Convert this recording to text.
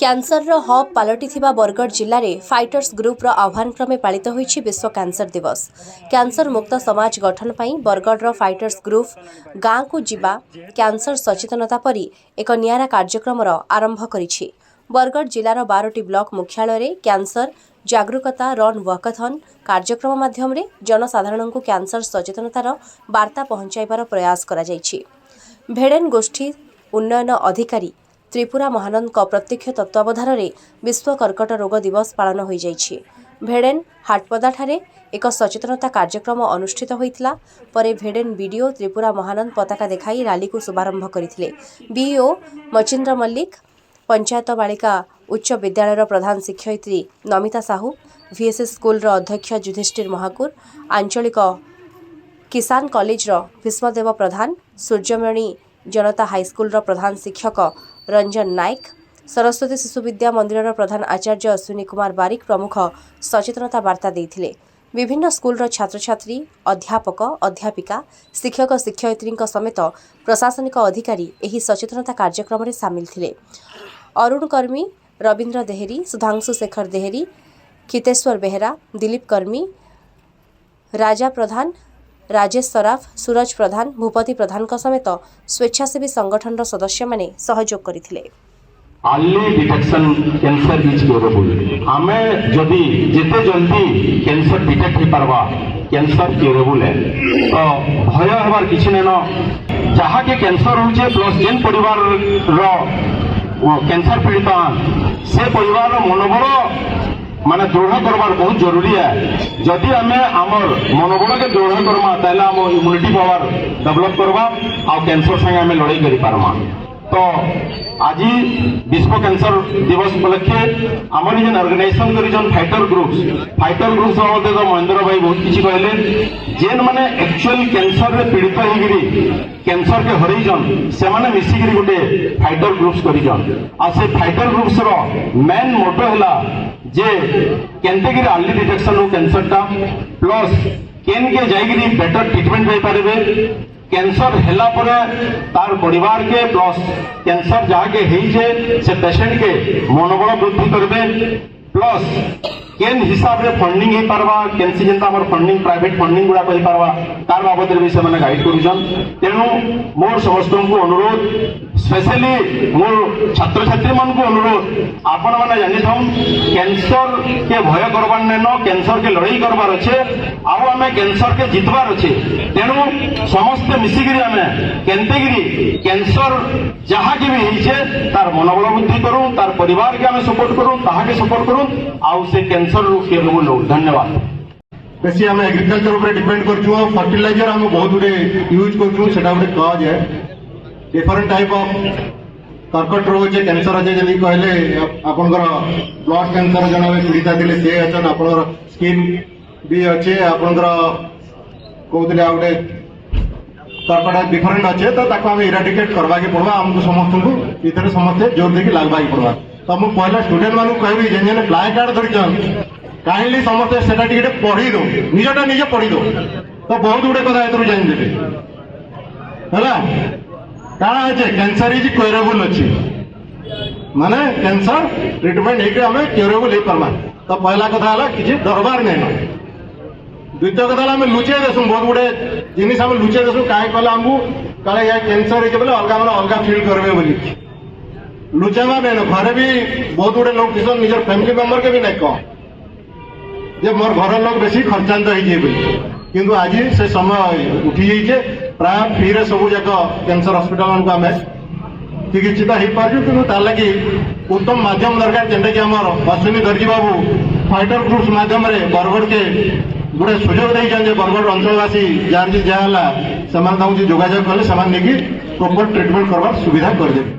କ୍ୟାନ୍ସରର hub ପାଲଟିଥିବା ବରଗଡ଼ ଜିଲ୍ଲାରେ fighters ଗ୍ରୁପର ଆହ୍ୱାନ କ୍ରମେ ପାଳିତ ହୋଇଛି ବିଶ୍ୱ କ୍ୟାନ୍ସର ଦିବସ। କ୍ୟାନ୍ସର ମୁକ୍ତ ସମାଜ ଗଠନ ପାଇଁ ବରଗଡ଼ର ଫାଇଟର୍ସ ଗ୍ରୁପ ଗାଁକୁ ଯିବା କ୍ୟାନ୍ସର ସଚେତନତା ପରି ଏକ ନିଆରା କାର୍ଯ୍ୟକ୍ରମର ଆରମ୍ଭ କରିଛି। ବରଗଡ଼ ଜିଲ୍ଲାର 12ଟି ବ୍ଲକ ମୁଖ୍ୟାଳୟରେ କ୍ୟାନ୍ସର ଜାଗରୁକତା ରନ୍ ୱାକାଥନ୍ କାର୍ଯ୍ୟକ୍ରମ ମାଧ୍ୟମରେ ଜନସାଧାରଣଙ୍କୁ କ୍ୟାନ୍ସର ସଚେତନତାର ବାର୍ତ୍ତା ପହଞ୍ଚାଇବାର ପ୍ରୟାସ କରାଯାଇଛି। ଭେଡେନ୍ ଗୋଷ୍ଠୀ ଉନ୍ନୟନ ଅଧିକାରୀ ତ୍ରିପୁରା ମହାନନ୍ଦଙ୍କ ପ୍ରତ୍ୟକ୍ଷ ତତ୍ତ୍ୱାବଧାନରେ ବିଶ୍ୱ କର୍କଟ ରୋଗ ଦିବସ ପାଳନ ହୋଇଯାଇଛି। ଭେଡେନ୍ ହାଟପଦାଠାରେ ଏକ ସଚେତନତା କାର୍ଯ୍ୟକ୍ରମ ଅନୁଷ୍ଠିତ ହୋଇଥିଲା। ପରେ ଭେଡେନ୍ ବିଡିଓ ତ୍ରିପୁରା ମହାନନ୍ଦ ପତାକା ଦେଖାଇ ରାଲିକୁ ଶୁଭାରମ୍ଭ କରିଥିଲେ। ବିଇଓ ମଚିନ୍ଦ୍ର ମଲ୍ଲିକ, ପଞ୍ଚାୟତ ବାଳିକା ଉଚ୍ଚ ବିଦ୍ୟାଳୟର ପ୍ରଧାନ ଶିକ୍ଷୟିତ୍ରୀ ନମିତା ସାହୁ, ଭିଏସ୍ଏସ୍ ସ୍କୁଲର ଅଧ୍ୟକ୍ଷ ଯୁଧିଷ୍ଠିର ମହାକୁର, ଆଞ୍ଚଳିକ କିଷାନ କଲେଜର ଭୀଷ୍ମଦେବ ପ୍ରଧାନ, ସୂର୍ଯ୍ୟମଣି ଜନତା ହାଇସ୍କୁଲର ପ୍ରଧାନ ଶିକ୍ଷକ ରଞ୍ଜନ ନାୟକ, ସରସ୍ୱତୀ ଶିଶୁ ବିଦ୍ୟା ମନ୍ଦିରର ପ୍ରଧାନ ଆଚାର୍ଯ୍ୟ ଅଶ୍ୱିନୀ କୁମାର ବାରିକ ପ୍ରମୁଖ ସଚେତନତା ବାର୍ତ୍ତା ଦେଇଥିଲେ। ବିଭିନ୍ନ ସ୍କୁଲର ଛାତ୍ରଛାତ୍ରୀ, ଅଧ୍ୟାପକ, ଅଧ୍ୟାପିକା, ଶିକ୍ଷକ ଶିକ୍ଷୟିତ୍ରୀଙ୍କ ସମେତ ପ୍ରଶାସନିକ ଅଧିକାରୀ ଏହି ସଚେତନତା କାର୍ଯ୍ୟକ୍ରମରେ ସାମିଲ ଥିଲେ। ଅରୁଣ କର୍ମୀ, ରବୀନ୍ଦ୍ର ଦେହେରୀ, ସୁଧାଂଶୁ ଶେଖର ଦେହେରୀ, କ୍ଷିତେଶ୍ୱର ବେହେରା, ଦିଲ୍ଲୀପ କର୍ମୀ, ରାଜା ପ୍ରଧାନ, ରାଜେଶ ସରାଫ, ସୁରଜ ପ୍ରଧାନ, ଭୂପତି ପ୍ରଧାନଙ୍କ ସମେତ ସ୍ୱେଚ୍ଛାସେବୀ ସଂଗଠନର ସଦସ୍ୟମାନେ ସହଯୋଗ କରିଥିଲେ। Early detection cancer is curable. आमे जदि जेते जल्दी कैंसर डिटेक्ट हो पारबा कैंसर क्योरेबल है। तो भय हबार किछि नै न। जहा के कैंसर होचे प्लस जेन परिवार रो कैंसर पीड़ित से परिवार रो मनोबल माने दृढ़ करवार बहुत जरूरी है। जदि आमे आमर मनोबल के दृढ़ करमा ताले आम इम्यूनिटी पावर डेवलप करबा आ कैंसर संगे आमे लड़ाई करि पारमा। तो आज विश्व कैंसर दिवस उपलक्षे आमर जेन ऑर्गेनाइजेशन करिजन फाइटर ग्रुप्स बाबद महेंद्र भाई बहुत किछि कहले। जेन माने एक्चुअल कैंसर रे पीड़ित होगिरी कैंसर के हरैजन से माने मिसिगिरी गुटे फाइटर ग्रुप्स करिजन। आ से फाइटर ग्रुप्स रो मेन मोटो हला जे केनतेगिरी अर्ली डिटेक्शन हो कैंसर टा प्लस केन के जाइगिरी बेटर ट्रीटमेंट पाई पारिबे। कैंसर हेला परे तार परिवार के प्लस कैंसर जहाँ के से पेशेंट के मनोबल वृद्धि करबे प्लस केन हिसाब रे फंडिंग हो पारबा केनसी जेंता हमर फंडिंग प्राइवेट फंडिंग गुडा कहि पारबा तार बाबद रे से माने गाइड करूछन। तेनु मोर समस्त को अनुरोध स्पेशली मोर छात्र छात्री मन को अनुरोध आपण माने जानि थाउ कैंसर के भय करबार नै न कैंसर के लड़ाई करबार अछि आ हमें कैंसर के जितबार अछि। तेनु समस्त मिसिगिरी हमें केनतेगिरी कैंसर जहाँ के भी हिचे तार मनोबल वृद्धि करूं तार परिवार के हमें सपोर्ट करूं ताहा के सपोर्ट करूं आउ से कैंसर रू के लो। धन्यवाद। बेसी हम एग्रीकल्चर ऊपर डिपेंड करछु फर्टिलाइजर हम बहुत गुडे यूज करछु सेटा गुडे कॉज है। डिफरेंट टाइप ऑफ कर्कट रोग जे कैंसर जे जनी कहले आपनकर ब्लड कैंसर जने पीड़िता दिले से अछन आपनकर स्किन भी अच्छे आपनकर कहउतले आउडे कर्कट डिफरेंट अच्छे तो ताको हम इराडिकेट करबा के पड़बा हमको समस्त को इतने समस्त जोर देके लागबा के पड़बा। तो हम पहला स्टूडेंट मानु कहबी जेन जेन प्लाय कार्ड धरिछन काइंडली समस्त सेटा टिके पढ़ी दो निजटा निजे पढ़ी दो तो बहुत गुडे कथा एतरु जानि देबे हला काना है कैंसर इज क्योरेबल अछि माने कैंसर ट्रीटमेंट हेके हमें क्योरेबल हे परमा। तो पहला कथा हला किछि डरबार नै न। द्वितीय कथा हला हम लुचे देसु बहुत गुडे जिनिस हम लुचे देसु काहे कहला हमहु काले या कैंसर हे बोले अलगा माने अलगा फील करबे बोली लुचेवा नै न। घरे भी बहुत गुडे लोग किसन निजर फैमिली मेंबर के भी नै कह जे मोर घर लोग बेसी खर्चांत हो किंतु आज से समय उठी जाइए प्राय फ्री रे सब जाक कैंसर हॉस्पिटल को आम चिकित्सित हो पार्छु कि लगी उत्तम माध्यम दरकार जेनटा कि आमर अश्विनी दर्जी बाबू फाइटर ग्रुप्स माध्यम रे बरगढ़ के गोटे सुजोग देइछन जे बरगढ़ अंचलवासी जार जी जहाँ है से जोगाजोग कले प्रॉपर ट्रीटमेंट करवार सुविधा कर देबे।